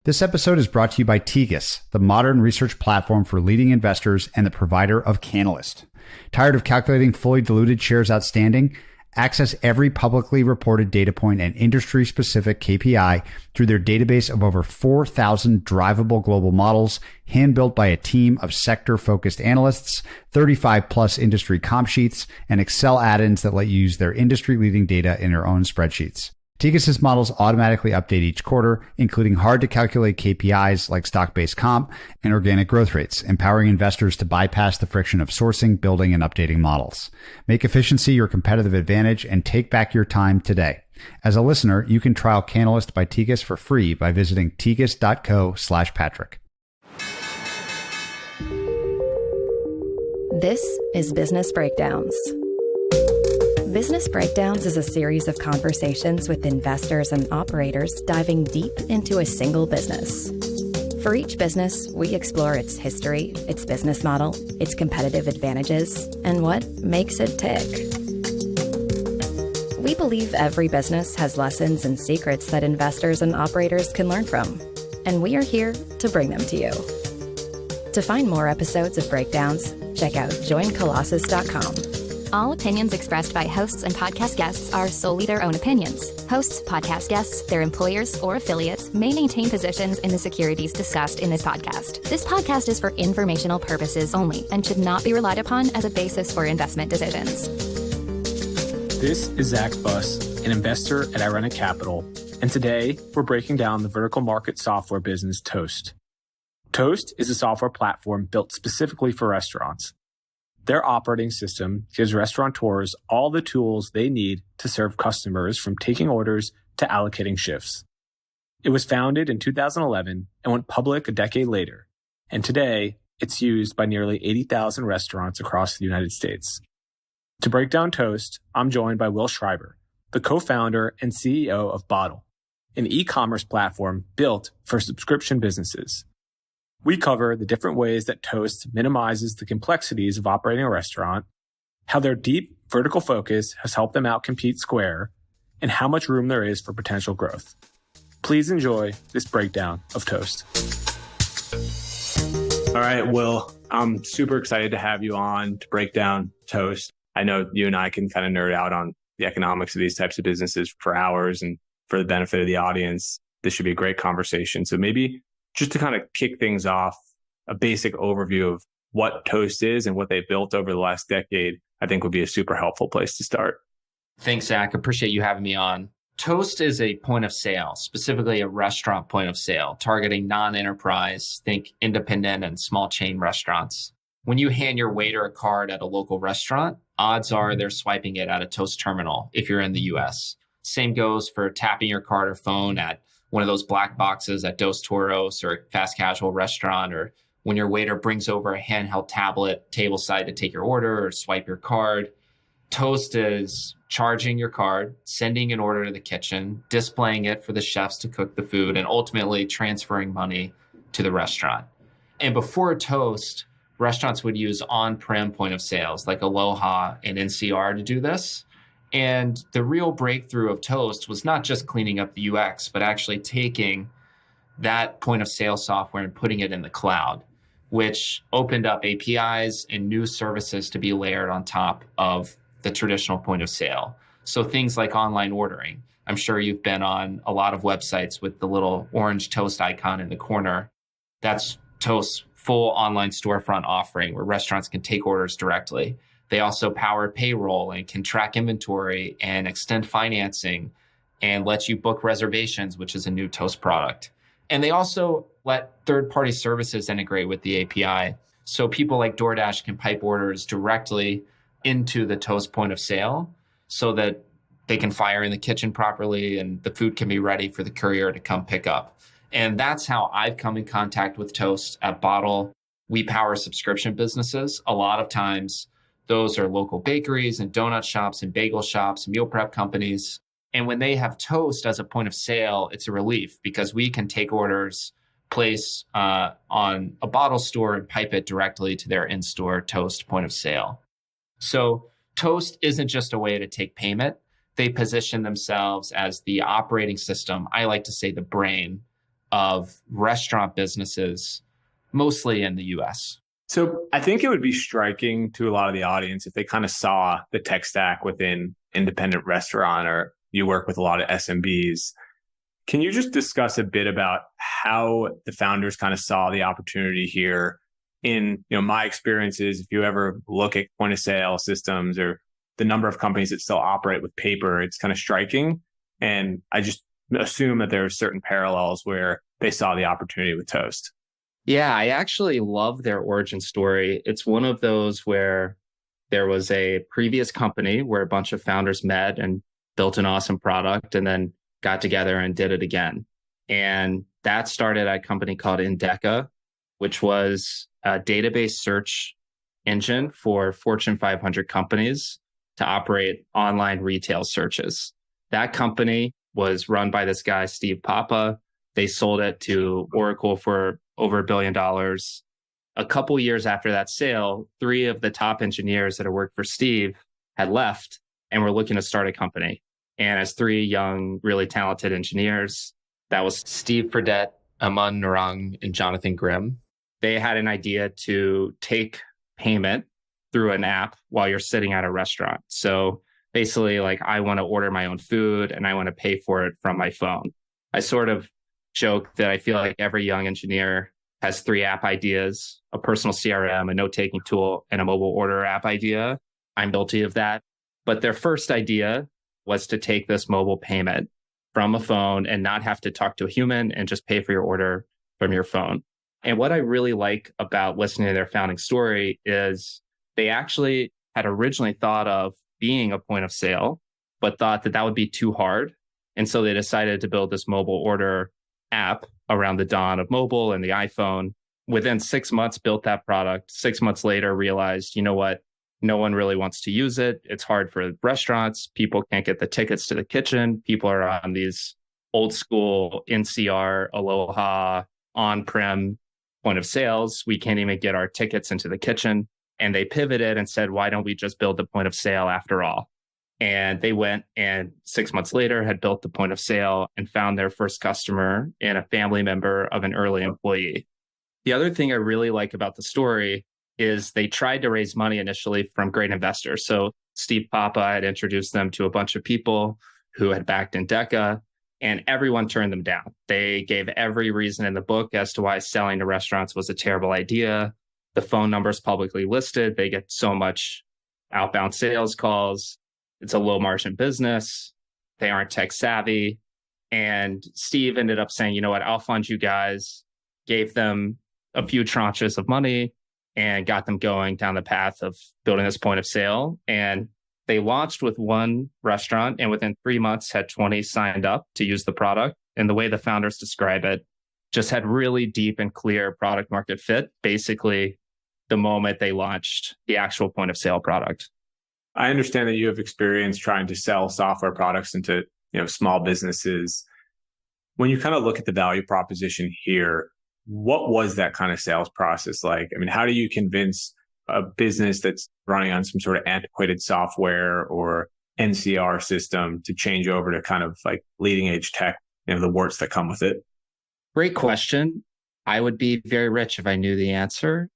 This episode is brought to you by Tegus, the modern research platform for leading investors and the provider of Canalist. Tired of calculating fully diluted shares outstanding? Access every publicly reported data point and industry-specific KPI through their database of over 4,000 drivable global models, hand-built by a team of sector-focused analysts, 35-plus industry comp sheets, and Excel add-ins that let you use their industry-leading data in your own spreadsheets. Tegus' models automatically update each quarter, including hard-to-calculate KPIs like stock-based comp and organic growth rates, empowering investors to bypass the friction of sourcing, building, and updating models. Make efficiency your competitive advantage and take back your time today. As a listener, you can trial Canalist by Tegus for free by visiting tegus.co/Patrick. This is Business Breakdowns. Business Breakdowns is a series of conversations with investors and operators diving deep into a single business. For each business, we explore its history, its business model, its competitive advantages, and what makes it tick. We believe every business has lessons and secrets that investors and operators can learn from, and we are here to bring them to you. To find more episodes of Breakdowns, check out joincolossus.com. All opinions expressed by hosts and podcast guests are solely their own opinions. Hosts, podcast guests, their employers, or affiliates may maintain positions in the securities discussed in this podcast. This podcast is for informational purposes only and should not be relied upon as a basis for investment decisions. This is Zach Buss, an investor at Ironic Capital, and today we're breaking down the vertical market software business Toast. Toast is a software platform built specifically for restaurants. Their operating system gives restaurateurs all the tools they need to serve customers, from taking orders to allocating shifts. It was founded in 2011 and went public a decade later, and today it's used by nearly 80,000 restaurants across the United States. To break down Toast, I'm joined by Will Schreiber, the co-founder and CEO of Bottle, an e-commerce platform built for subscription businesses. We cover the different ways that Toast minimizes the complexities of operating a restaurant, how their deep vertical focus has helped them outcompete Square, and how much room there is for potential growth. Please enjoy this breakdown of Toast. All right, Will, I'm super excited to have you on to break down Toast. I know you and I can kind of nerd out on the economics of these types of businesses for hours, and for the benefit of the audience, this should be a great conversation. So maybe just to kind of kick things off, a basic overview of what Toast is and what they've built over the last decade, I think would be a super helpful place to start. Thanks, Zach. Appreciate you having me on. Toast is a point of sale, specifically a restaurant point of sale, targeting non-enterprise, think independent and small chain restaurants. When you hand your waiter a card at a local restaurant, odds are they're swiping it at a Toast terminal if you're in the US. Same goes for tapping your card or phone at one of those black boxes at Dos Toros or a fast casual restaurant, or when your waiter brings over a handheld tablet tableside to take your order or swipe your card. Toast is charging your card, sending an order to the kitchen, displaying it for the chefs to cook the food, and ultimately transferring money to the restaurant. And before Toast, restaurants would use on-prem point of sales like Aloha and NCR to do this. And the real breakthrough of Toast was not just cleaning up the UX, but actually taking that point of sale software and putting it in the cloud, which opened up APIs and new services to be layered on top of the traditional point of sale. So things like online ordering. I'm sure you've been on a lot of websites with the little orange Toast icon in the corner. That's Toast's full online storefront offering where restaurants can take orders directly. They also power payroll and can track inventory and extend financing and let you book reservations, which is a new Toast product. And they also let third-party services integrate with the API. So people like DoorDash can pipe orders directly into the Toast point of sale so that they can fire in the kitchen properly and the food can be ready for the courier to come pick up. And that's how I've come in contact with Toast at Bottle. We power subscription businesses. A lot of times, those are local bakeries and donut shops and bagel shops, meal prep companies. And when they have Toast as a point of sale, it's a relief because we can take orders, place on a Bottle store and pipe it directly to their in-store Toast point of sale. So Toast isn't just a way to take payment. They position themselves as the operating system, I like to say the brain of restaurant businesses, mostly in the US. So I think it would be striking to a lot of the audience if they kind of saw the tech stack within independent restaurant, or you work with a lot of SMBs. Can you just discuss a bit about how the founders kind of saw the opportunity here? In my experiences, if you ever look at point of sale systems or the number of companies that still operate with paper, it's kind of striking. And I just assume that there are certain parallels where they saw the opportunity with Toast. Yeah, I actually love their origin story. It's one of those where there was a previous company where a bunch of founders met and built an awesome product and then got together and did it again. And that started at a company called Endeca, which was a database search engine for Fortune 500 companies to operate online retail searches. That company was run by this guy, Steve Papa. They sold it to Oracle for over $1 billion. A couple years after that sale, 3 of the top engineers that had worked for Steve had left and were looking to start a company. And as 3 young, really talented engineers, that was Steve Fredette, Aman Narang, and Jonathan Grimm. They had an idea to take payment through an app while you're sitting at a restaurant. So basically, like, I want to order my own food and I want to pay for it from my phone. I sort of joke that I feel like every young engineer has 3 app ideas: a personal CRM, a note-taking tool, and a mobile order app idea. I'm guilty of that. But their first idea was to take this mobile payment from a phone and not have to talk to a human and just pay for your order from your phone. And what I really like about listening to their founding story is they actually had originally thought of being a point of sale, but thought that that would be too hard. And so they decided to build this mobile order app around the dawn of mobile and the iPhone. Within 6 months, built that product. 6 months later, realized, you know what? No one really wants to use it. It's hard for restaurants. People can't get the tickets to the kitchen. People are on these old school NCR, Aloha, on-prem point of sales. We can't even get our tickets into the kitchen. And they pivoted and said, why don't we just build the point of sale after all? And they went and 6 months later had built the point of sale and found their first customer in a family member of an early employee. The other thing I really like about the story is they tried to raise money initially from great investors. So Steve Papa had introduced them to a bunch of people who had backed Endeca, and everyone turned them down. They gave every reason in the book as to why selling to restaurants was a terrible idea. The phone number's publicly listed. They get so much outbound sales calls. It's a low margin business. They aren't tech savvy. And Steve ended up saying, you know what, I'll fund you guys, gave them a few tranches of money and got them going down the path of building this point of sale. And they launched with 1 restaurant and within 3 months had 20 signed up to use the product. And the way the founders describe it, just had really deep and clear product market fit, basically the moment they launched the actual point of sale product. I understand that you have experience trying to sell software products into small businesses. When you kind of look at the value proposition here, what was that kind of sales process like? I mean, how do you convince a business that's running on some sort of antiquated software or NCR system to change over to kind of like leading edge tech, the warts that come with it? Great question. I would be very rich if I knew the answer.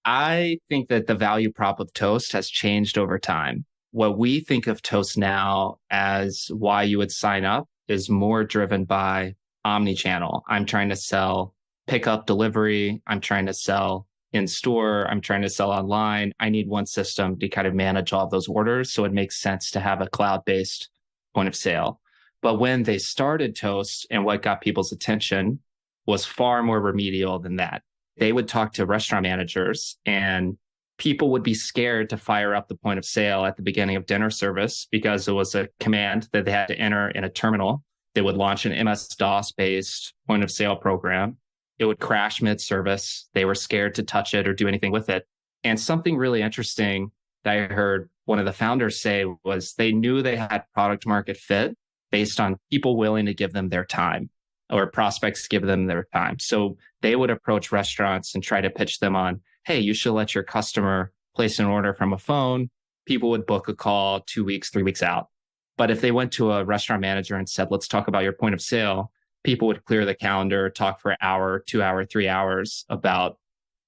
I think that the value prop of Toast has changed over time. What we think of Toast now as why you would sign up is more driven by omnichannel. I'm trying to sell pickup delivery. I'm trying to sell in store. I'm trying to sell online. I need one system to kind of manage all of those orders. So it makes sense to have a cloud-based point of sale. But when they started Toast and what got people's attention was far more remedial than that. They would talk to restaurant managers and people would be scared to fire up the point of sale at the beginning of dinner service because it was a command that they had to enter in a terminal. They would launch an MS-DOS-based point of sale program. It would crash mid-service. They were scared to touch it or do anything with it. And something really interesting that I heard one of the founders say was they knew they had product market fit based on people willing to give them their time or prospects give them their time. So they would approach restaurants and try to pitch them on, hey, you should let your customer place an order from a phone. People would book a call 2 weeks, 3 weeks out. But if they went to a restaurant manager and said, let's talk about your point of sale, people would clear the calendar, talk for an hour, 2 hour, 3 hours about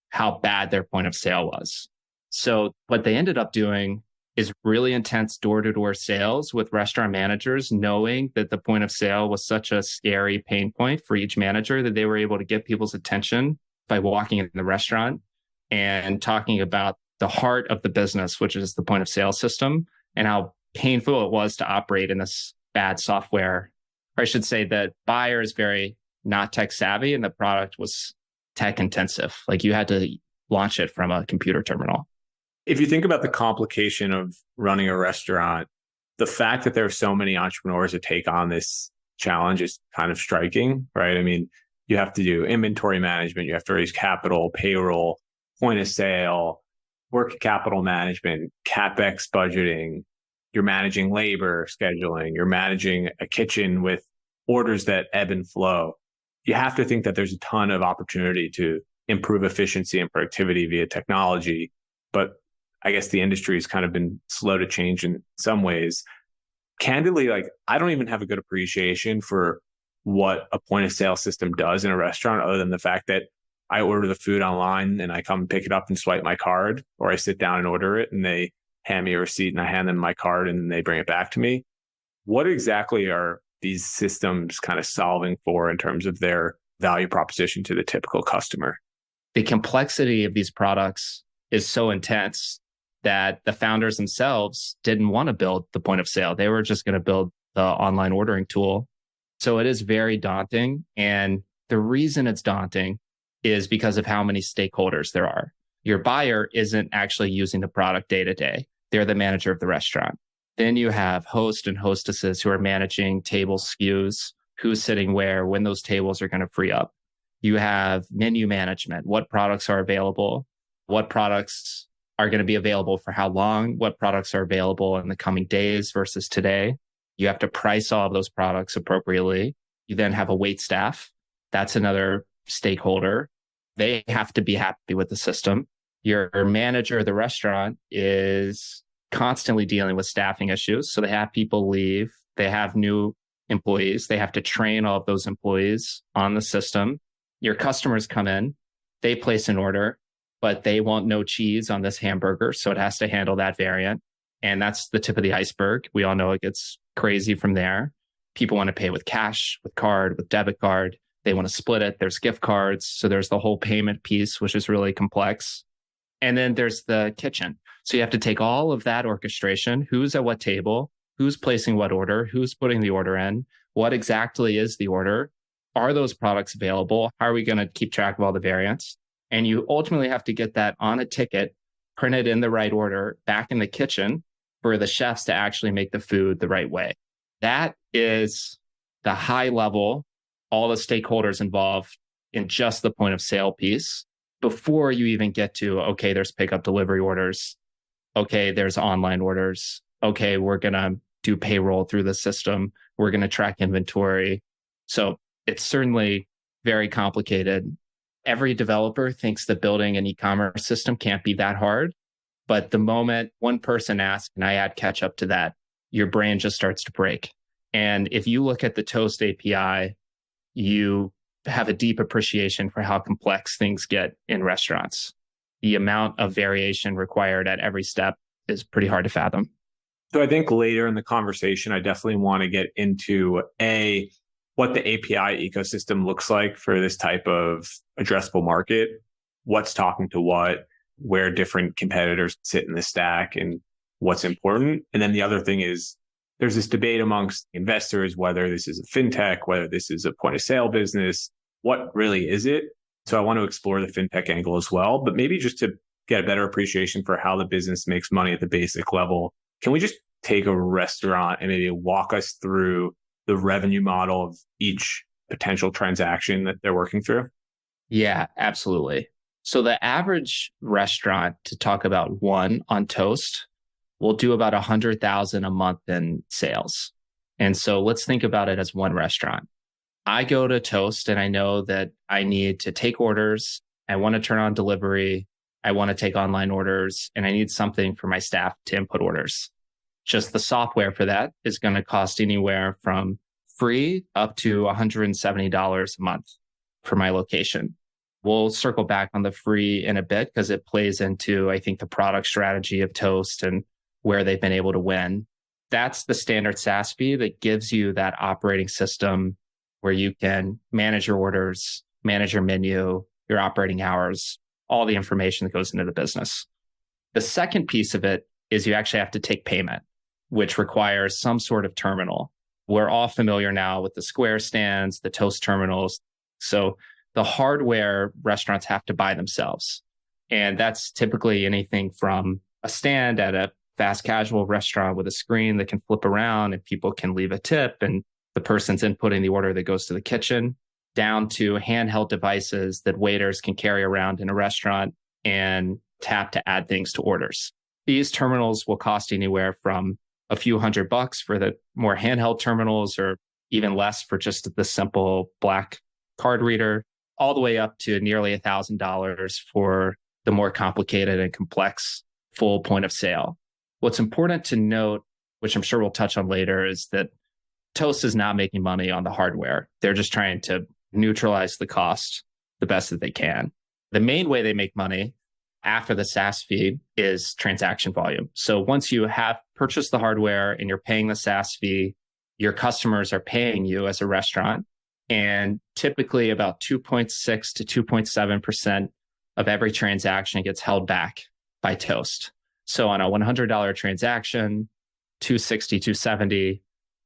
how bad their point of sale was. So what they ended up doing is really intense door-to-door sales with restaurant managers, knowing that the point of sale was such a scary pain point for each manager that they were able to get people's attention by walking in the restaurant and talking about the heart of the business, which is the point of sale system, and how painful it was to operate in this bad software. Or I should say that buyer is very not tech savvy and the product was tech intensive. Like you had to launch it from a computer terminal. If you think about the complication of running a restaurant, the fact that there are so many entrepreneurs that take on this challenge is kind of striking, right? I mean, you have to do inventory management, you have to raise capital, payroll, point of sale, working capital management, CapEx budgeting, you're managing labor scheduling, you're managing a kitchen with orders that ebb and flow. You have to think that there's a ton of opportunity to improve efficiency and productivity via technology. But I guess the industry has kind of been slow to change in some ways. Candidly, like I don't even have a good appreciation for what a point of sale system does in a restaurant, other than the fact that I order the food online and I come pick it up and swipe my card, or I sit down and order it and they hand me a receipt and I hand them my card and they bring it back to me. What exactly are these systems kind of solving for in terms of their value proposition to the typical customer? The complexity of these products is so intense that the founders themselves didn't want to build the point of sale. They were just going to build the online ordering tool. So it is very daunting. And the reason it's daunting is because of how many stakeholders there are. Your buyer isn't actually using the product day to day. They're the manager of the restaurant. Then you have hosts and hostesses who are managing table SKUs, who's sitting where, when those tables are going to free up. You have menu management, what products are available, what products are going to be available for how long, what products are available in the coming days versus today. You have to price all of those products appropriately. You then have a wait staff. That's another stakeholder. They have to be happy with the system. Your manager of the restaurant is constantly dealing with staffing issues. So they have people leave. They have new employees. They have to train all of those employees on the system. Your customers come in, they place an order, but they want no cheese on this hamburger. So it has to handle that variant. And that's the tip of the iceberg. We all know it gets crazy from there. People want to pay with cash, with card, with debit card. They want to split it. There's gift cards. So there's the whole payment piece, which is really complex. And then there's the kitchen. So you have to take all of that orchestration. Who's at what table? Who's placing what order? Who's putting the order in? What exactly is the order? Are those products available? How are we going to keep track of all the variants? And you ultimately have to get that on a ticket, printed in the right order, back in the kitchen for the chefs to actually make the food the right way. That is the high level, all the stakeholders involved in just the point of sale piece before you even get to, okay, there's pickup delivery orders. Okay, there's online orders. Okay, we're going to do payroll through the system. We're going to track inventory. So it's certainly very complicated. Every developer thinks that building an e-commerce system can't be that hard. But the moment one person asks, and I add ketchup to that, your brain just starts to break. And if you look at the Toast API, you have a deep appreciation for how complex things get in restaurants. The amount of variation required at every step is pretty hard to fathom. So I think later in the conversation, I definitely want to get into what the API ecosystem looks like for this type of addressable market, what's talking to what, where different competitors sit in the stack and what's important. And then the other thing is there's this debate amongst investors, whether this is a fintech, whether this is a point of sale business, what really is it? So I want to explore the fintech angle as well, but maybe just to get a better appreciation for how the business makes money at the basic level. Can we just take a restaurant and maybe walk us through the revenue model of each potential transaction that they're working through? Yeah, absolutely. So the average restaurant, to talk about one on Toast, will do about 100,000 a month in sales. And so let's think about it as one restaurant. I go to Toast and I know that I need to take orders. I want to turn on delivery. I want to take online orders, and I need something for my staff to input orders. Just the software for that is going to cost anywhere from free up to $170 a month for my location. We'll circle back on the free in a bit because it plays into, I think, the product strategy of Toast and where they've been able to win. That's the standard SaaS fee that gives you that operating system where you can manage your orders, manage your menu, your operating hours, all the information that goes into the business. The second piece of it is you actually have to take payment, which requires some sort of terminal. We're all familiar now with the Square stands, the Toast terminals. So the hardware restaurants have to buy themselves. And that's typically anything from a stand at a fast casual restaurant with a screen that can flip around and people can leave a tip and the person's inputting the order that goes to the kitchen, down to handheld devices that waiters can carry around in a restaurant and tap to add things to orders. These terminals will cost anywhere from a few $100 for the more handheld terminals or even less for just the simple black card reader, all the way up to nearly $1,000 for the more complicated and complex full point of sale. What's important to note, which I'm sure we'll touch on later, is that Toast is not making money on the hardware. They're just trying to neutralize the cost the best that they can. The main way they make money after the SaaS fee is transaction volume. So once you have purchased the hardware and you're paying the SaaS fee, your customers are paying you as a restaurant. And typically about 2.6 to 2.7% of every transaction gets held back by Toast. So on a $100 transaction, $260, $270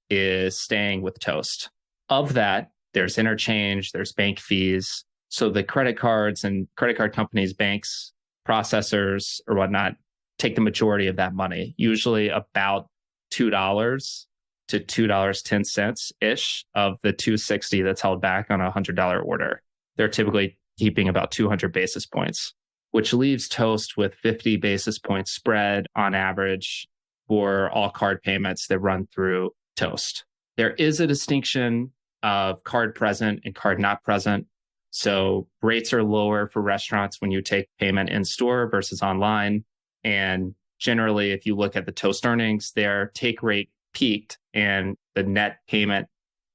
is staying with Toast. Of that, there's interchange, there's bank fees. So the credit cards and credit card companies, banks, processors or whatnot, take the majority of that money, usually about $2 to $2.10-ish of the $260 that's held back on a $100 order. They're typically keeping about 200 basis points, which leaves Toast with 50 basis points spread on average for all card payments that run through Toast. There is a distinction of card present and card not present. So rates are lower for restaurants when you take payment in store versus online. And generally, if you look at the Toast earnings, their take rate peaked and the net payment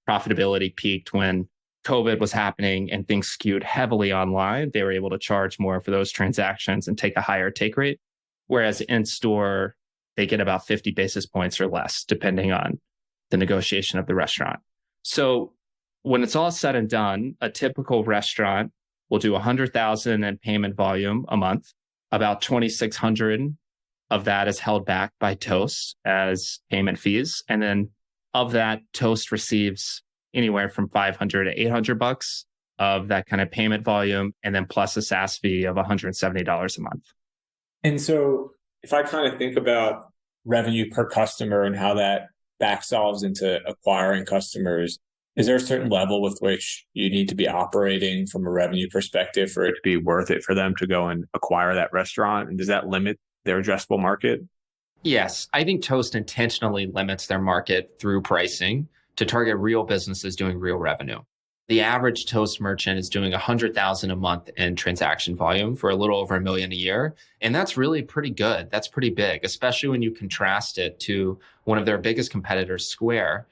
profitability peaked when COVID was happening and things skewed heavily online. They were able to charge more for those transactions and take a higher take rate. Whereas in store, they get about 50 basis points or less, depending on the negotiation of the restaurant. So when it's all said and done, a typical restaurant will do 100,000 in payment volume a month. About 2,600 of that is held back by Toast as payment fees. And then of that, Toast receives anywhere from $500 to $800 of that kind of payment volume, and then plus a SaaS fee of $170 a month. And so if I kind of think about revenue per customer and how that back solves into acquiring customers, is there a certain level with which you need to be operating from a revenue perspective for it to be worth it for them to go and acquire that restaurant? And does that limit their addressable market? Yes, I think Toast intentionally limits their market through pricing to target real businesses doing real revenue. The average Toast merchant is doing 100,000 a month in transaction volume for a little over $1 million a year. And that's really pretty good. That's pretty big, especially when you contrast it to one of their biggest competitors, Square.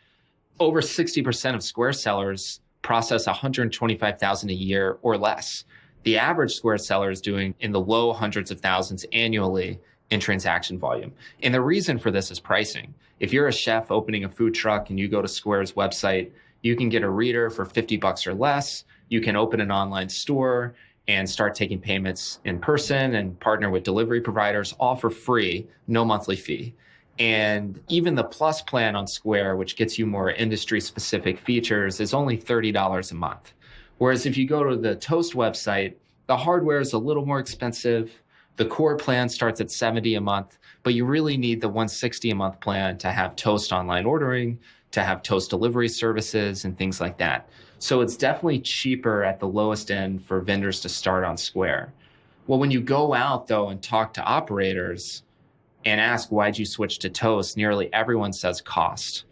Over 60% of Square sellers process 125,000 a year or less. The average Square seller is doing in the low hundreds of thousands annually in transaction volume. And the reason for this is pricing. If you're a chef opening a food truck and you go to Square's website, you can get a reader for $50 or less. You can open an online store and start taking payments in person and partner with delivery providers, all for free, no monthly fee. And even the Plus plan on Square, which gets you more industry-specific features, is only $30 a month. Whereas if you go to the Toast website, the hardware is a little more expensive. The core plan starts at $70 a month, but you really need the $160 a month plan to have Toast online ordering, to have Toast delivery services and things like that. So it's definitely cheaper at the lowest end for vendors to start on Square. Well, when you go out though and talk to operators and ask, why'd you switch to Toast? Nearly everyone says cost.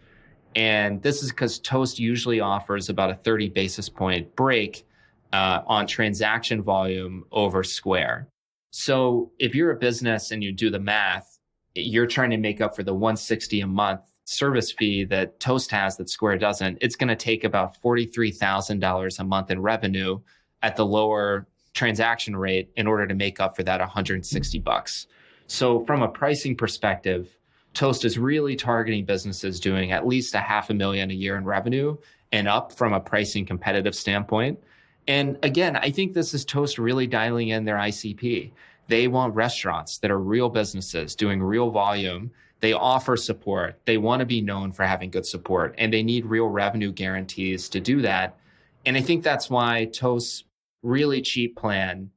And this is because Toast usually offers about a 30 basis point break on transaction volume over Square. So if you're a business and you do the math, you're trying to make up for the $160 a month service fee that Toast has that Square doesn't, it's going to take about $43,000 a month in revenue at the lower transaction rate in order to make up for that $160. So from a pricing perspective, Toast is really targeting businesses doing at least $500,000 a year in revenue and up from a pricing competitive standpoint. And again, I think this is Toast really dialing in their ICP. They want restaurants that are real businesses doing real volume. They offer support. They want to be known for having good support, and they need real revenue guarantees to do that. And I think that's why Toast's really cheap plan,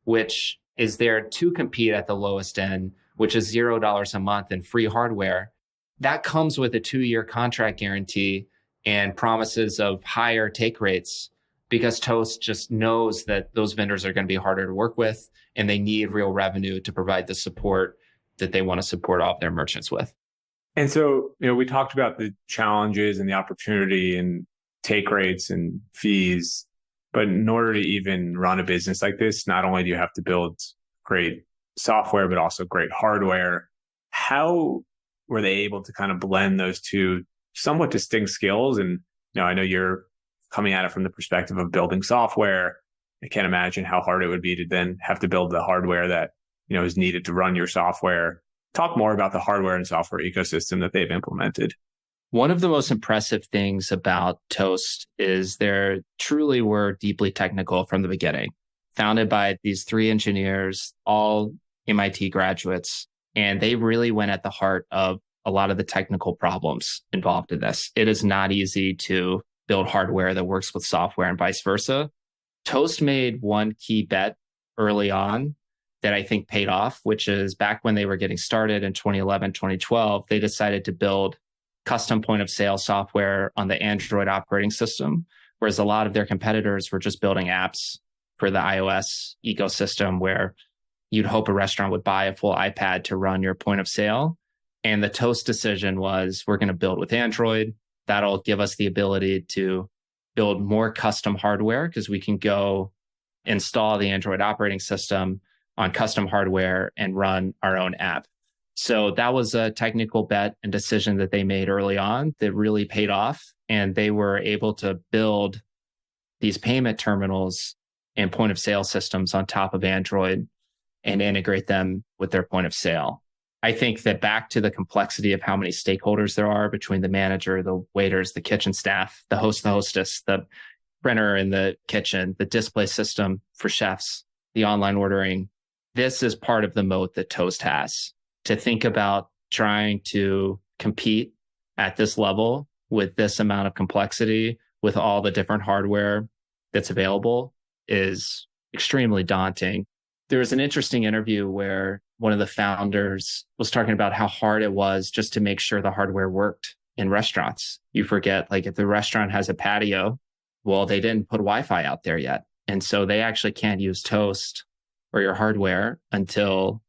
which is there to compete at the lowest end, which is $0 a month and free hardware, that comes with a 2-year contract guarantee and promises of higher take rates, because Toast just knows that those vendors are going to be harder to work with and they need real revenue to provide the support that they want to support all of their merchants with. And so, we talked about the challenges and the opportunity and take rates and fees, but in order to even run a business like this, not only do you have to build great software, but also great hardware. How were they able to kind of blend those two somewhat distinct skills? And, I know you're coming at it from the perspective of building software. I can't imagine how hard it would be to then have to build the hardware that, is needed to run your software. Talk more about the hardware and software ecosystem that they've implemented. One of the most impressive things about Toast is they truly were deeply technical from the beginning, founded by these 3 engineers, all MIT graduates, and they really went at the heart of a lot of the technical problems involved in this. It is not easy to build hardware that works with software and vice versa. Toast made one key bet early on that I think paid off, which is back when they were getting started in 2011, 2012, they decided to build custom point of sale software on the Android operating system, whereas a lot of their competitors were just building apps for the iOS ecosystem where you'd hope a restaurant would buy a full iPad to run your point of sale. And the Toast decision was, we're going to build with Android. That'll give us the ability to build more custom hardware because we can go install the Android operating system on custom hardware and run our own app. So that was a technical bet and decision that they made early on that really paid off. And they were able to build these payment terminals and point of sale systems on top of Android and integrate them with their point of sale. I think that back to the complexity of how many stakeholders there are between the manager, the waiters, the kitchen staff, the host, the hostess, the printer in the kitchen, the display system for chefs, the online ordering. This is part of the moat that Toast has. To think about trying to compete at this level with this amount of complexity, with all the different hardware that's available, is extremely daunting. There was an interesting interview where one of the founders was talking about how hard it was just to make sure the hardware worked in restaurants. You forget, like if the restaurant has a patio, well, they didn't put Wi-Fi out there yet. And so they actually can't use Toast or your hardware until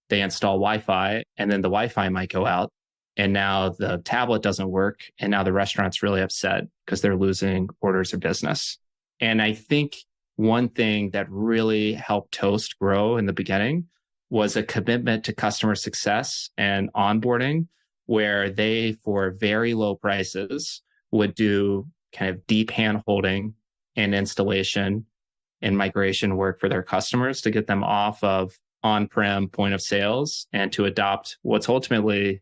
they install Wi-Fi, and then the Wi-Fi might go out. And now the tablet doesn't work. And now the restaurant's really upset because they're losing orders of business. And I think one thing that really helped Toast grow in the beginning was a commitment to customer success and onboarding, where they, for very low prices, would do kind of deep hand-holding and installation and migration work for their customers to get them off of on-prem point of sales and to adopt what's ultimately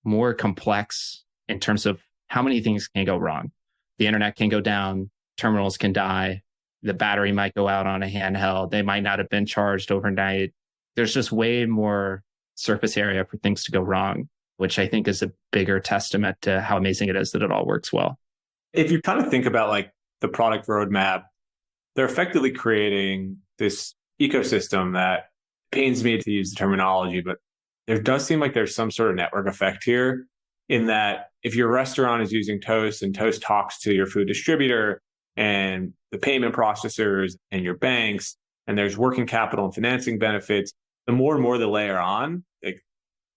more complex in terms of how many things can go wrong. The internet can go down, terminals can die, the battery might go out on a handheld, they might not have been charged overnight. There's just way more surface area for things to go wrong, which I think is a bigger testament to how amazing it is that it all works well. If you kind of think about like the product roadmap, they're effectively creating this ecosystem that pains me to use the terminology, but there does seem like there's some sort of network effect here in that if your restaurant is using Toast and Toast talks to your food distributor and the payment processors and your banks, and there's working capital and financing benefits, the more and more they layer on, they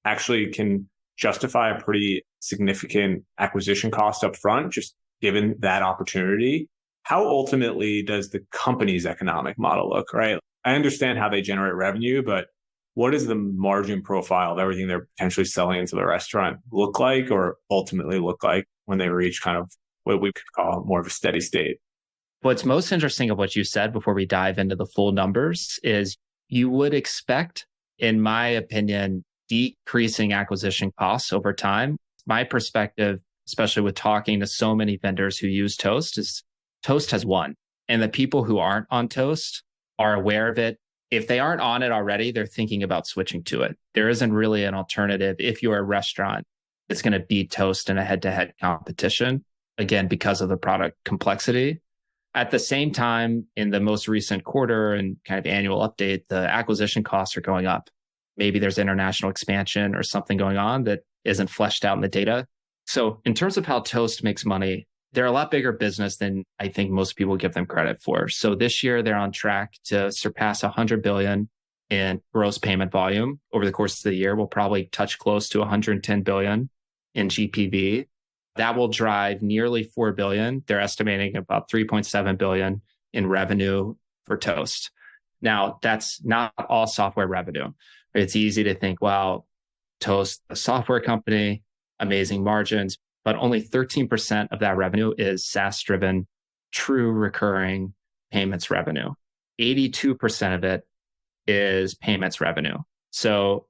actually can justify a pretty significant acquisition cost up front, just given that opportunity. How ultimately does the company's economic model look, right? I understand how they generate revenue, but what does the margin profile of everything they're potentially selling into the restaurant look like, or ultimately look like when they reach kind of what we could call more of a steady state? What's most interesting of what you said before we dive into the full numbers is you would expect, in my opinion, decreasing acquisition costs over time. My perspective, especially with talking to so many vendors who use Toast, is Toast has won. And the people who aren't on Toast are aware of it. If they aren't on it already, they're thinking about switching to it. There isn't really an alternative. If you're a restaurant, it's going to beat Toast in a head-to-head competition, again, because of the product complexity. At the same time, in the most recent quarter and kind of annual update, the acquisition costs are going up. Maybe there's international expansion or something going on that isn't fleshed out in the data. So in terms of how Toast makes money, they're a lot bigger business than I think most people give them credit for. So this year, they're on track to surpass 100 billion in gross payment volume. Over the course of the year, we'll probably touch close to 110 billion in GPV. That will drive nearly 4 billion. They're estimating about 3.7 billion in revenue for Toast. Now, that's not all software revenue. It's easy to think, wow, Toast, a software company, amazing margins, but only 13% of that revenue is SaaS-driven, true recurring payments revenue. 82% of it is payments revenue. So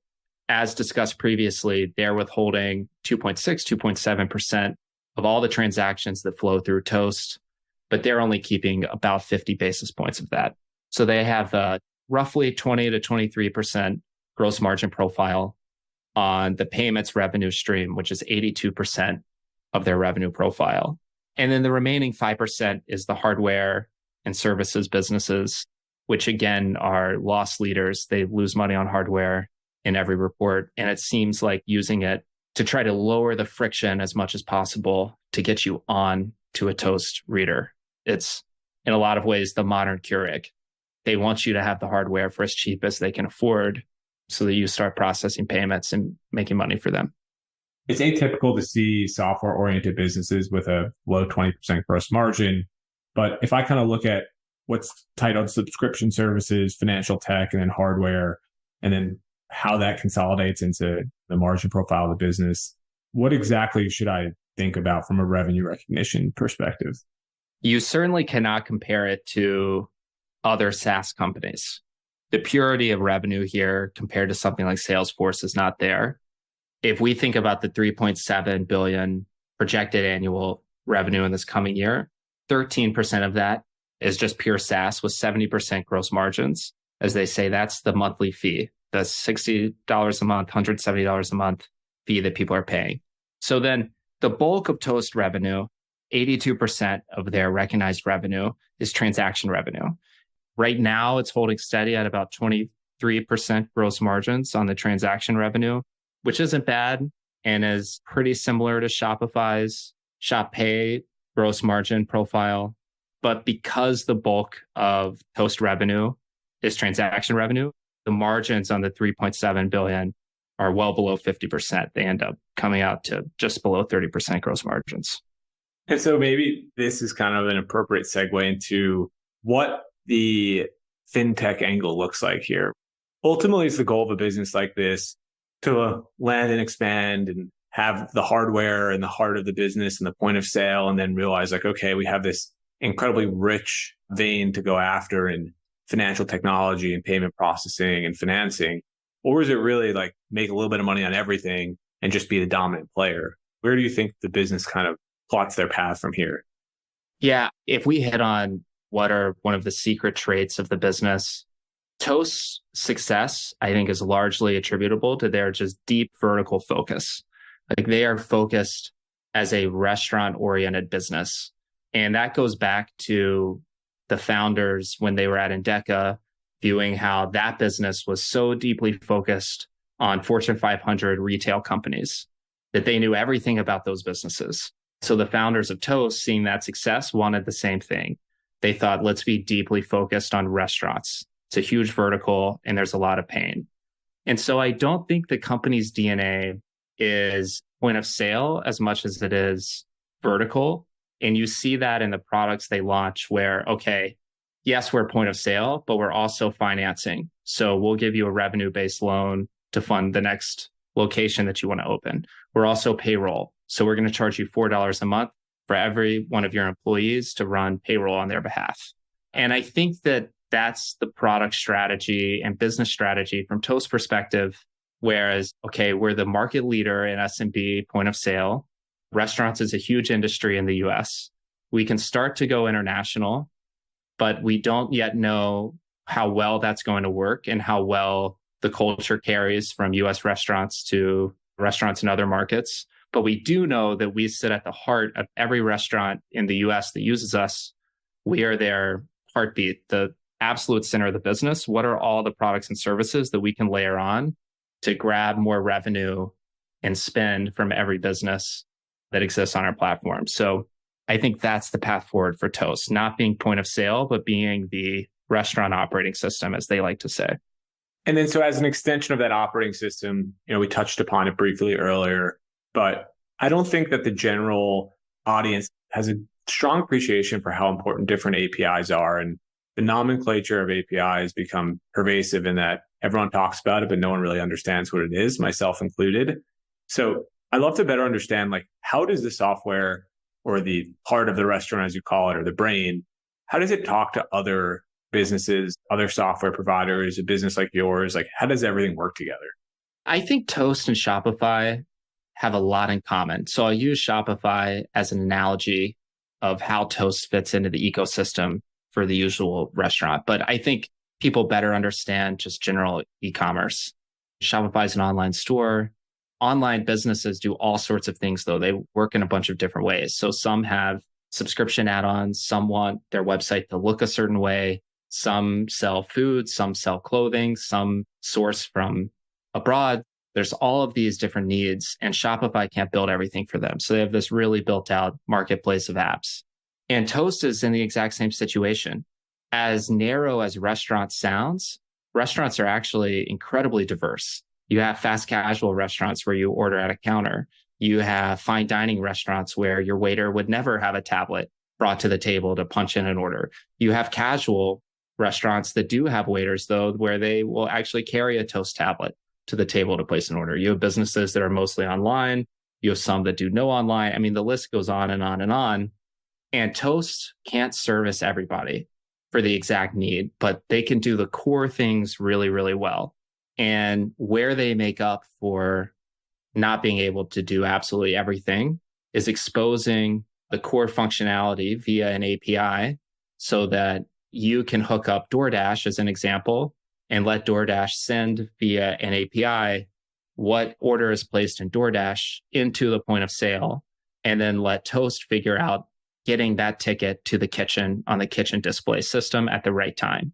as discussed previously, they're withholding 2.6, 2.7% of all the transactions that flow through Toast, but they're only keeping about 50 basis points of that. So they have roughly 20 to 23% gross margin profile on the payments revenue stream, which is 82% of their revenue profile. And then the remaining 5% is the hardware and services businesses, which again are loss leaders. They lose money on hardware in every report. And it seems like using it to try to lower the friction as much as possible to get you on to a Toast reader. It's in a lot of ways the modern Keurig. They want you to have the hardware for as cheap as they can afford so that you start processing payments and making money for them. It's atypical to see software-oriented businesses with a low 20% gross margin. But if I kind of look at what's titled subscription services, financial tech, and then hardware, and then how that consolidates into the margin profile of the business, what exactly should I think about from a revenue recognition perspective? You certainly cannot compare it to other SaaS companies. The purity of revenue here compared to something like Salesforce is not there. If we think about the 3.7 billion projected annual revenue in this coming year, 13% of that is just pure SaaS with 70% gross margins. As they say, that's the monthly fee, the $60 a month, $170 a month fee that people are paying. So then the bulk of Toast revenue, 82% of their recognized revenue is transaction revenue. Right now, it's holding steady at about 23% gross margins on the transaction revenue, which isn't bad and is pretty similar to Shopify's Shop Pay gross margin profile. But because the bulk of Toast revenue is transaction revenue, the margins on the 3.7 billion are well below 50%. They end up coming out to just below 30% gross margins. And so maybe this is kind of an appropriate segue into what the fintech angle looks like here. Ultimately, it's the goal of a business like this to land and expand and have the hardware and the heart of the business and the point of sale, and then realize like, okay, we have this incredibly rich vein to go after in financial technology and payment processing and financing. Or is it really like make a little bit of money on everything and just be the dominant player? Where do you think the business kind of plots their path from here? Yeah, if we hit on what are one of the secret traits of the business, Toast's success, I think, is largely attributable to their just deep vertical focus. Like they are focused as a restaurant-oriented business. And that goes back to the founders when they were at Endeca, viewing how that business was so deeply focused on Fortune 500 retail companies that they knew everything about those businesses. So the founders of Toast, seeing that success, wanted the same thing. They thought, let's be deeply focused on restaurants. It's a huge vertical and there's a lot of pain. And so I don't think the company's DNA is point of sale as much as it is vertical. And you see that in the products they launch where, okay, yes, we're point of sale, but we're also financing. So we'll give you a revenue-based loan to fund the next location that you want to open. We're also payroll. So we're going to charge you $4 a month for every one of your employees to run payroll on their behalf. And I think that that's the product strategy and business strategy from Toast perspective. Whereas, okay, we're the market leader in SMB point of sale. Restaurants is a huge industry in the US. We can start to go international, but we don't yet know how well that's going to work and how well the culture carries from US restaurants to restaurants in other markets. But we do know that we sit at the heart of every restaurant in the US that uses us. We are their heartbeat, the absolute center of the business. What are all the products and services that we can layer on to grab more revenue and spend from every business that exists on our platform? So I think that's the path forward for Toast, not being point of sale, but being the restaurant operating system, as they like to say. And then so as an extension of that operating system, we touched upon it briefly earlier, but I don't think that the general audience has a strong appreciation for how important different APIs are. And the nomenclature of APIs become pervasive in that everyone talks about it, but no one really understands what it is, myself included. So I'd love to better understand, how does the software or the part of the restaurant, as you call it, or the brain, how does it talk to other businesses, other software providers, a business like yours? How does everything work together? I think Toast and Shopify have a lot in common. So I'll use Shopify as an analogy of how Toast fits into the ecosystem for the usual restaurant. But I think people better understand just general e-commerce. Shopify is an online store. Online businesses do all sorts of things, though. They work in a bunch of different ways. So some have subscription add-ons. Some want their website to look a certain way. Some sell food. Some sell clothing. Some source from abroad. There's all of these different needs, and Shopify can't build everything for them. So they have this really built out marketplace of apps. And Toast is in the exact same situation. As narrow as restaurant sounds, restaurants are actually incredibly diverse. You have fast casual restaurants where you order at a counter. You have fine dining restaurants where your waiter would never have a tablet brought to the table to punch in an order. You have casual restaurants that do have waiters, though, where they will actually carry a Toast tablet to the table to place an order. You have businesses that are mostly online. You have some that do no online. I mean, the list goes on and on and on. And Toast can't service everybody for the exact need, but they can do the core things really, really well. And where they make up for not being able to do absolutely everything is exposing the core functionality via an API so that you can hook up DoorDash as an example and let DoorDash send via an API what order is placed in DoorDash into the point of sale, and then let Toast figure out getting that ticket to the kitchen on the kitchen display system at the right time.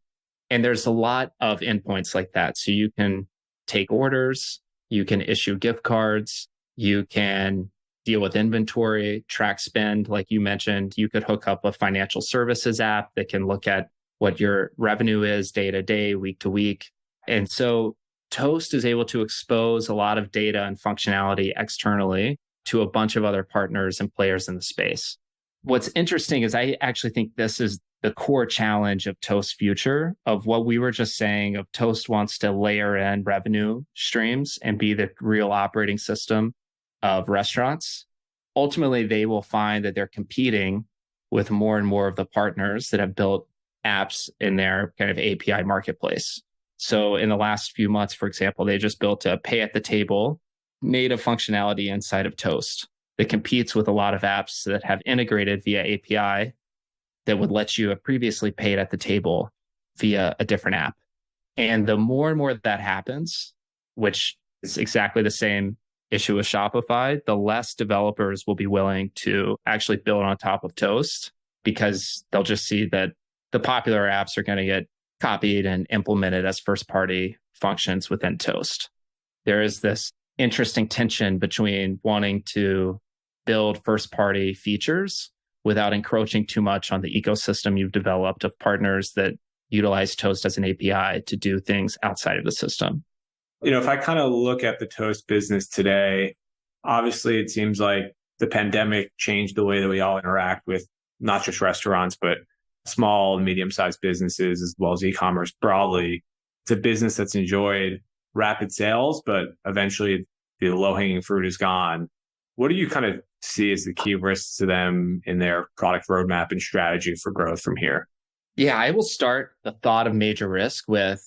And there's a lot of endpoints like that. So you can take orders, you can issue gift cards, you can deal with inventory, track spend, like you mentioned. You could hook up a financial services app that can look at what your revenue is day to day, week to week. And so Toast is able to expose a lot of data and functionality externally to a bunch of other partners and players in the space. What's interesting is I actually think this is the core challenge of Toast's future, of what we were just saying, of Toast wants to layer in revenue streams and be the real operating system of restaurants. Ultimately, they will find that they're competing with more and more of the partners that have built apps in their kind of API marketplace. So in the last few months, for example, they just built a pay at the table native functionality inside of Toast that competes with a lot of apps that have integrated via API that would let you have previously paid at the table via a different app. And the more and more that happens, which is exactly the same issue with Shopify, the less developers will be willing to actually build on top of Toast, because they'll just see that the popular apps are going to get copied and implemented as first-party functions within Toast. There is this interesting tension between wanting to build first-party features without encroaching too much on the ecosystem you've developed of partners that utilize Toast as an API to do things outside of the system. If I kind of look at the Toast business today, obviously it seems like the pandemic changed the way that we all interact with not just restaurants, but small and medium-sized businesses, as well as e-commerce broadly. it's a business that's enjoyed rapid sales, but eventually the low-hanging fruit is gone. What do you kind of see as the key risks to them in their product roadmap and strategy for growth from here? Yeah, I will start the thought of major risk with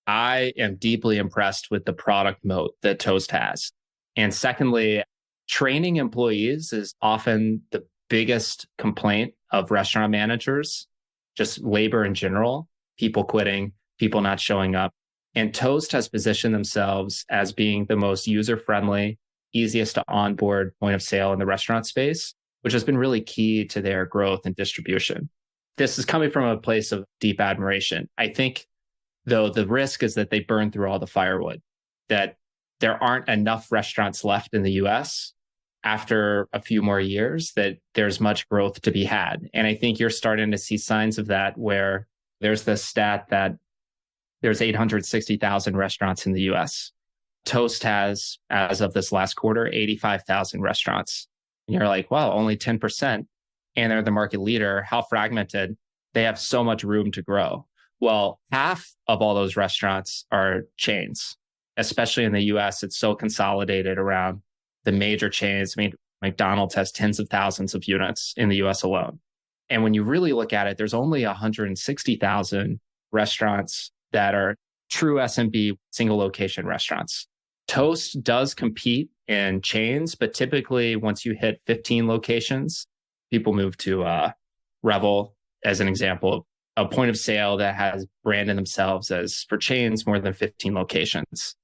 I am deeply impressed with the product moat that Toast has. And secondly, training employees is often the biggest complaint of restaurant managers, just labor in general, people quitting, people not showing up. And Toast has positioned themselves as being the most user-friendly, easiest to onboard point of sale in the restaurant space, which has been really key to their growth and distribution. This is coming from a place of deep admiration. I think, though, the risk is that they burn through all the firewood, that there aren't enough restaurants left in the US after a few more years, that there's much growth to be had. And I think you're starting to see signs of that, where there's this stat that there's 860,000 restaurants in the US. Toast has, as of this last quarter, 85,000 restaurants. And you're like, wow, only 10%. And they're the market leader. How fragmented. They have so much room to grow. Well, half of all those restaurants are chains, especially in the US. It's so consolidated around the major chains. I mean, McDonald's has tens of thousands of units in the US alone. And when you really look at it, there's only 160,000 restaurants that are true SMB single location restaurants. Toast does compete in chains, but typically once you hit 15 locations, people move to Revel as an example, a point of sale that has branded themselves as for chains more than 15 locations.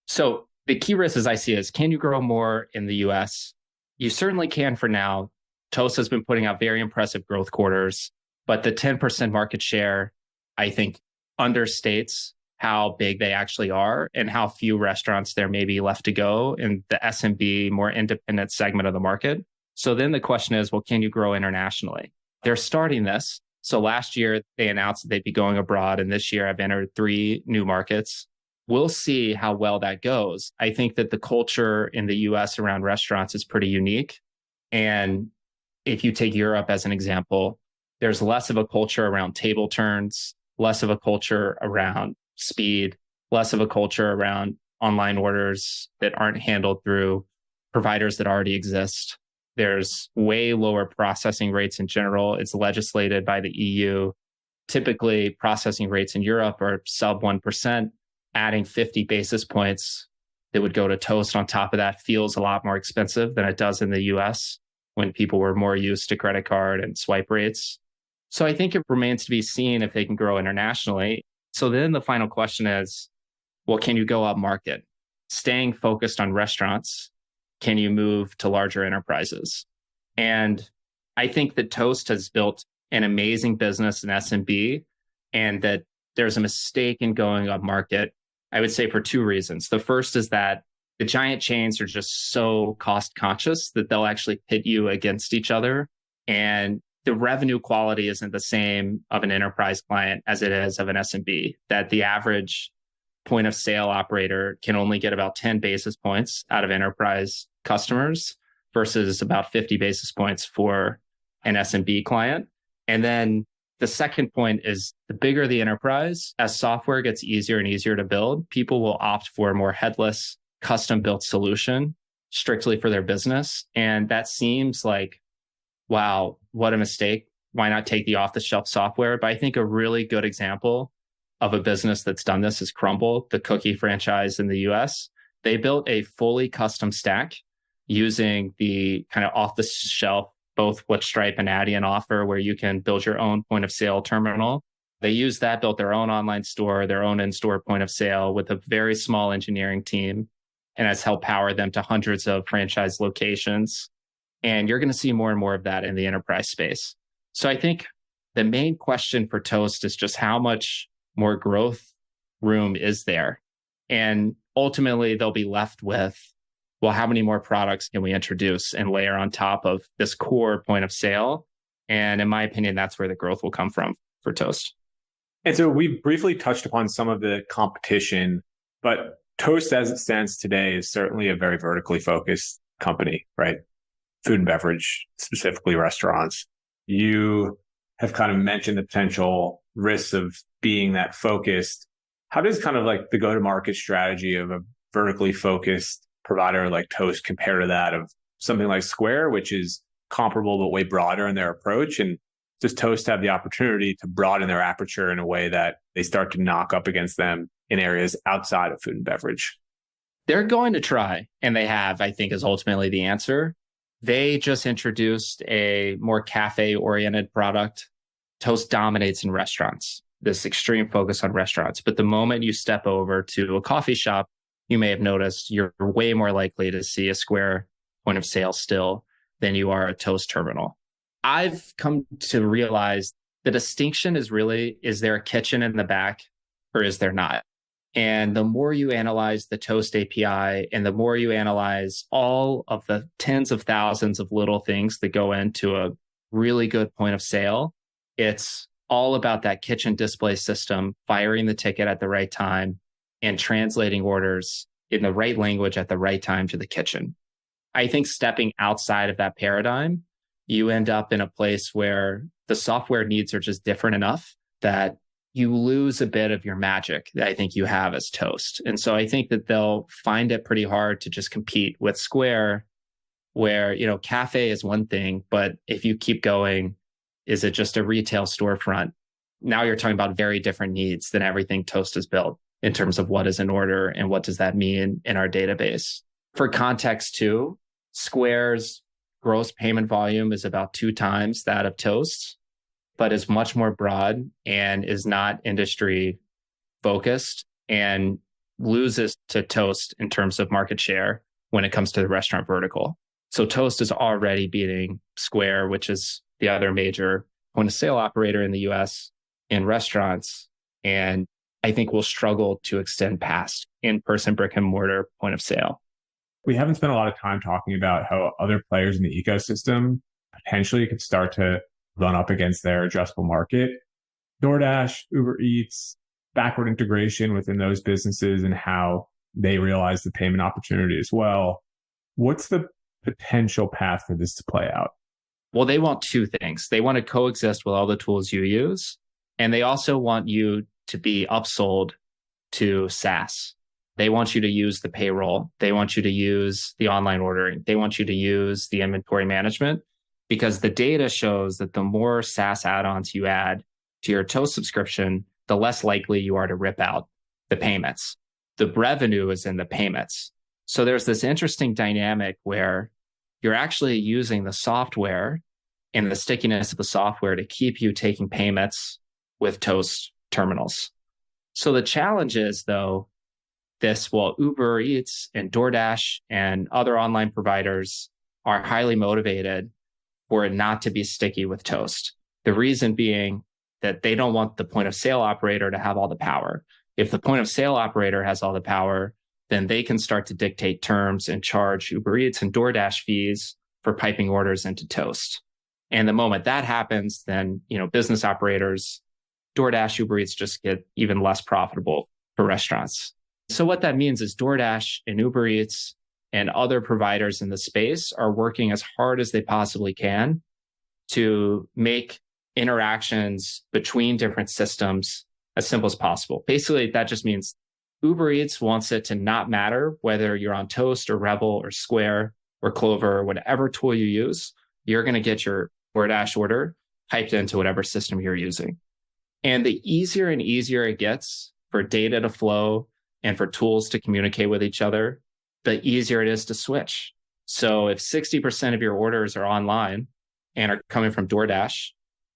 So the key risk, as I see it, is, can you grow more in the US? You certainly can for now. Toast has been putting out very impressive growth quarters, but the 10% market share, I think, understates how big they actually are and how few restaurants there may be left to go in the SMB, more independent segment of the market. So then the question is, well, can you grow internationally? They're starting this. So last year, they announced that they'd be going abroad. And this year, I've entered 3 new markets. We'll see how well that goes. I think that the culture in the US around restaurants is pretty unique. And if you take Europe as an example, there's less of a culture around table turns, less of a culture around speed, less of a culture around online orders that aren't handled through providers that already exist. There's way lower processing rates in general. It's legislated by the EU. Typically, processing rates in Europe are sub 1%. Adding 50 basis points that would go to Toast on top of that feels a lot more expensive than it does in the US when people were more used to credit card and swipe rates. So I think it remains to be seen if they can grow internationally. So then the final question is, well, can you go up market? Staying focused on restaurants, can you move to larger enterprises? And I think that Toast has built an amazing business in SMB, and that there's a mistake in going up market, I would say, for 2 reasons. The first is that the giant chains are just so cost conscious that they'll actually pit you against each other. And the revenue quality isn't the same of an enterprise client as it is of an SMB, that the average point of sale operator can only get about 10 basis points out of enterprise customers versus about 50 basis points for an SMB client. And then the second point is, the bigger the enterprise, as software gets easier and easier to build, people will opt for a more headless, custom-built solution strictly for their business. And that seems like, wow, what a mistake. Why not take the off-the-shelf software? But I think a really good example of a business that's done this is Crumble, the cookie franchise in the US. They built a fully custom stack using the kind of off-the-shelf, both what Stripe and Adyen offer, where you can build your own point of sale terminal. They used that, built their own online store, their own in-store point of sale with a very small engineering team, and has helped power them to hundreds of franchise locations. And you're going to see more and more of that in the enterprise space. So I think the main question for Toast is just how much more growth room is there? And ultimately, they'll be left with, well, how many more products can we introduce and layer on top of this core point of sale? And in my opinion, that's where the growth will come from for Toast. And so we briefly touched upon some of the competition, but Toast as it stands today is certainly a very vertically focused company, right? Food and beverage, specifically restaurants. You have kind of mentioned the potential risks of being that focused. How does kind of like the go-to-market strategy of a vertically focused provider like Toast compare to that of something like Square, which is comparable but way broader in their approach? And does Toast have the opportunity to broaden their aperture in a way that they start to knock up against them in areas outside of food and beverage? They're going to try, and they have, I think, is ultimately the answer. They just introduced a more cafe-oriented product. Toast dominates in restaurants, this extreme focus on restaurants. But the moment you step over to a coffee shop, you may have noticed you're way more likely to see a Square point of sale still than you are a Toast terminal. I've come to realize the distinction is really, is there a kitchen in the back or is there not? And the more you analyze the Toast API and the more you analyze all of the tens of thousands of little things that go into a really good point of sale, it's all about that kitchen display system, firing the ticket at the right time and translating orders in the right language at the right time to the kitchen. I think stepping outside of that paradigm, you end up in a place where the software needs are just different enough that you lose a bit of your magic that I think you have as Toast. And so I think that they'll find it pretty hard to just compete with Square, where, you know, cafe is one thing, but if you keep going, is it just a retail storefront? Now you're talking about very different needs than everything Toast has built in terms of what is an order and what does that mean in our database. For context too, Square's gross payment volume is about 2 times that of Toast, but is much more broad and is not industry focused and loses to Toast in terms of market share when it comes to the restaurant vertical. So Toast is already beating Square, which is the other major point of sale operator in the US in restaurants. And I think we'll struggle to extend past in-person brick and mortar point of sale. We haven't spent a lot of time talking about how other players in the ecosystem potentially could start to run up against their addressable market. DoorDash, Uber Eats, backward integration within those businesses and how they realize the payment opportunity as well. What's the potential path for this to play out? Well, they want 2 things. They want to coexist with all the tools you use, and they also want you to be upsold to SaaS. They want you to use the payroll. They want you to use the online ordering. They want you to use the inventory management, because the data shows that the more SaaS add-ons you add to your Toast subscription, the less likely you are to rip out the payments. The revenue is in the payments. So there's this interesting dynamic where you're actually using the software and the stickiness of the software to keep you taking payments with Toast terminals. So the challenge is, though, Uber Eats and DoorDash and other online providers are highly motivated for it not to be sticky with Toast. The reason being that they don't want the point of sale operator to have all the power. If the point of sale operator has all the power, then they can start to dictate terms and charge Uber Eats and DoorDash fees for piping orders into Toast. And the moment that happens, then, business operators, DoorDash, Uber Eats just get even less profitable for restaurants. So what that means is DoorDash and Uber Eats and other providers in the space are working as hard as they possibly can to make interactions between different systems as simple as possible. Basically, that just means Uber Eats wants it to not matter whether you're on Toast or Revel or Square or Clover or whatever tool you use, you're going to get your DoorDash order piped into whatever system you're using. And the easier and easier it gets for data to flow and for tools to communicate with each other, the easier it is to switch. So if 60% of your orders are online and are coming from DoorDash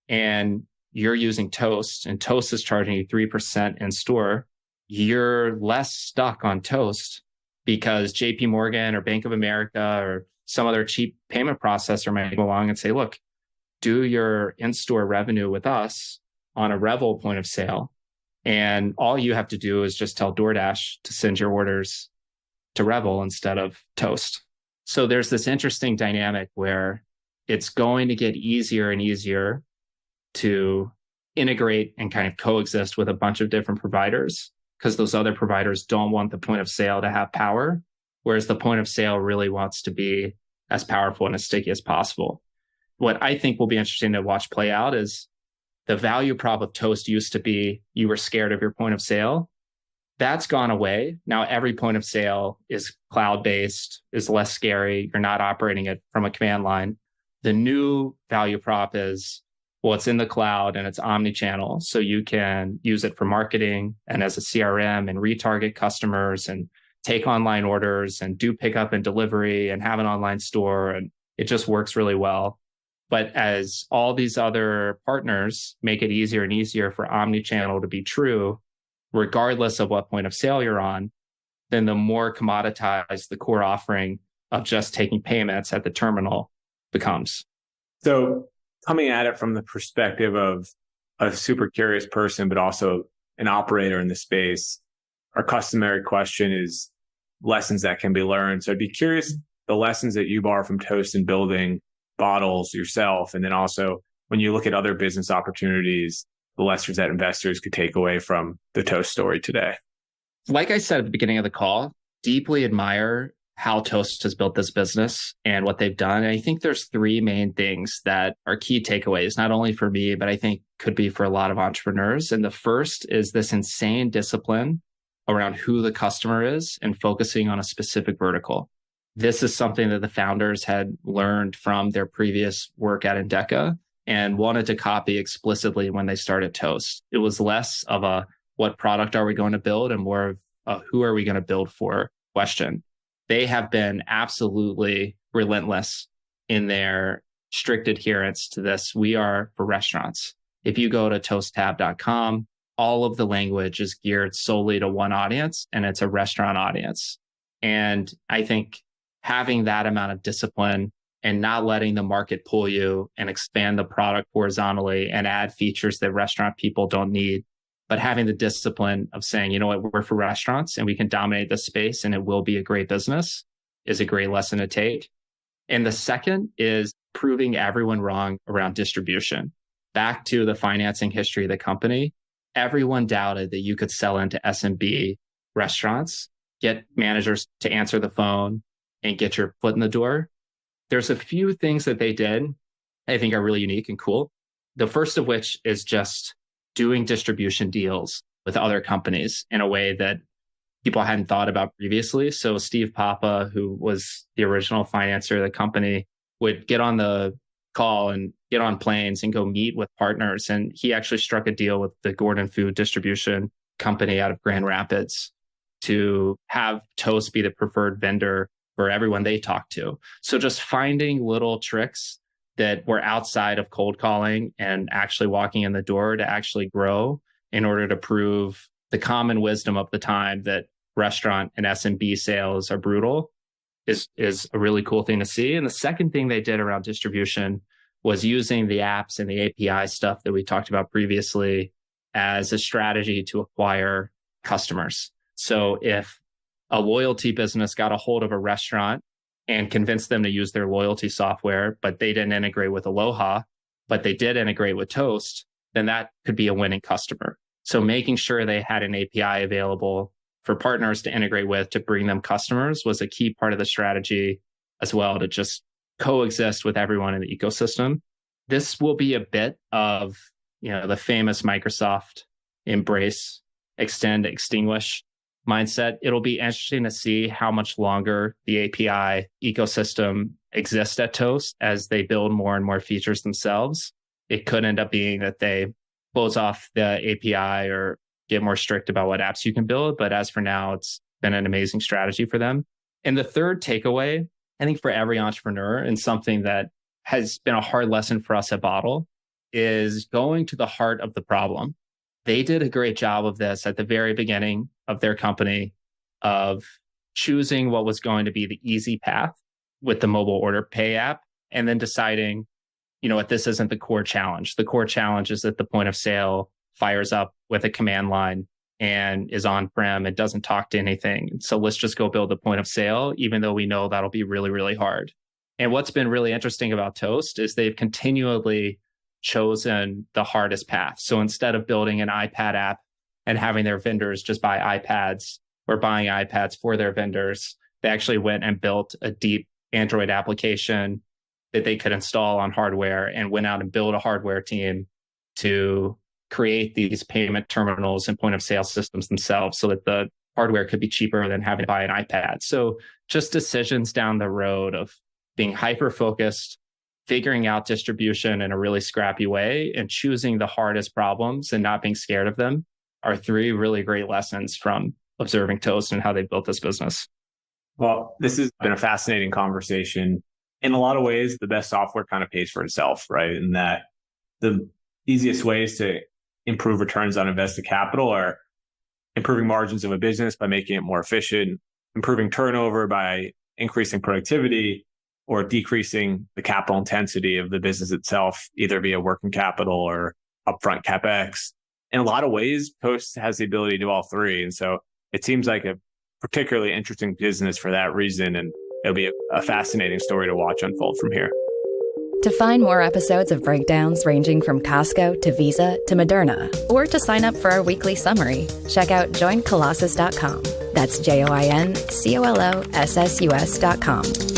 and you're using Toast and Toast is charging you 3% in store, you're less stuck on Toast because JP Morgan or Bank of America or some other cheap payment processor might go along and say, look, do your in-store revenue with us on a Revel point of sale. And all you have to do is just tell DoorDash to send your orders to Revel instead of Toast. So there's this interesting dynamic where it's going to get easier and easier to integrate and kind of coexist with a bunch of different providers because those other providers don't want the point of sale to have power, whereas the point of sale really wants to be as powerful and as sticky as possible. What I think will be interesting to watch play out is the value prop of Toast used to be you were scared of your point of sale. That's gone away. Now every point of sale is cloud-based, is less scary. You're not operating it from a command line. The new value prop is, well, it's in the cloud and it's omni-channel. So you can use it for marketing and as a CRM and retarget customers and take online orders and do pickup and delivery and have an online store. And it just works really well. But as all these other partners make it easier and easier for omni-channel to be true, regardless of what point of sale you're on, then the more commoditized the core offering of just taking payments at the terminal becomes. So coming at it from the perspective of a super curious person, but also an operator in the space, our customary question is lessons that can be learned. So I'd be curious the lessons that you borrow from Toast in building bottles yourself. And then also when you look at other business opportunities, the lessons that investors could take away from the Toast story today. Like I said at the beginning of the call, deeply admire how Toast has built this business and what they've done. And I think there's three main things that are key takeaways, not only for me, but I think could be for a lot of entrepreneurs. And the first is this insane discipline around who the customer is and focusing on a specific vertical. This is something that the founders had learned from their previous work at Endeca and wanted to copy explicitly when they started Toast. It was less of a what product are we going to build and more of a who are we going to build for question. They have been absolutely relentless in their strict adherence to this. We are for restaurants. If you go to toasttab.com, all of the language is geared solely to one audience, and it's a restaurant audience. And I think having that amount of discipline and not letting the market pull you and expand the product horizontally and add features that restaurant people don't need, but having the discipline of saying, you know what, we're for restaurants and we can dominate this space and it will be a great business is a great lesson to take. And the second is proving everyone wrong around distribution. Back to the financing history of the company, everyone doubted that you could sell into SMB restaurants, get managers to answer the phone and get your foot in the door. There's a few things that they did I think are really unique and cool. The first of which is just doing distribution deals with other companies in a way that people hadn't thought about previously. So Steve Papa, who was the original financier of the company, would get on the call and get on planes and go meet with partners. And he actually struck a deal with the Gordon Food Distribution Company out of Grand Rapids to have Toast be the preferred vendor for everyone they talk to. So just finding little tricks that were outside of cold calling and actually walking in the door to actually grow in order to prove the common wisdom of the time that restaurant and SMB sales are brutal is a really cool thing to see. And the second thing they did around distribution was using the apps and the API stuff that we talked about previously as a strategy to acquire customers. So if a loyalty business got a hold of a restaurant and convinced them to use their loyalty software, but they didn't integrate with Aloha, but they did integrate with Toast, then that could be a winning customer. So making sure they had an API available for partners to integrate with to bring them customers was a key part of the strategy as well, to just coexist with everyone in the ecosystem. This will be a bit of, the famous Microsoft embrace, extend, extinguish mindset. It'll be interesting to see how much longer the API ecosystem exists at Toast as they build more and more features themselves. It could end up being that they close off the API or get more strict about what apps you can build. But as for now, it's been an amazing strategy for them. And the third takeaway, I think for every entrepreneur, and something that has been a hard lesson for us at Bottle, is going to the heart of the problem. They did a great job of this at the very beginning of their company, of choosing what was going to be the easy path with the mobile order pay app, and then deciding, what, this isn't the core challenge. The core challenge is that the point of sale fires up with a command line and is on-prem. It doesn't talk to anything. So let's just go build the point of sale, even though we know that'll be really, really hard. And what's been really interesting about Toast is they've continually chosen the hardest path. So instead of building an iPad app and having their vendors just buy iPads or buying iPads for their vendors, they actually went and built a deep Android application that they could install on hardware and went out and built a hardware team to create these payment terminals and point of sale systems themselves so that the hardware could be cheaper than having to buy an iPad. So just decisions down the road of being hyper-focused, figuring out distribution in a really scrappy way, and choosing the hardest problems and not being scared of them are 3 really great lessons from observing Toast and how they built this business. Well, this has been a fascinating conversation. In a lot of ways, the best software kind of pays for itself, right? And that the easiest ways to improve returns on invested capital are improving margins of a business by making it more efficient, improving turnover by increasing productivity, or decreasing the capital intensity of the business itself, either via working capital or upfront CapEx. In a lot of ways, Toast has the ability to do all 3. And so it seems like a particularly interesting business for that reason. And it'll be a fascinating story to watch unfold from here. To find more episodes of breakdowns ranging from Costco to Visa to Moderna, or to sign up for our weekly summary, check out joincolossus.com. That's JoinColossus.com.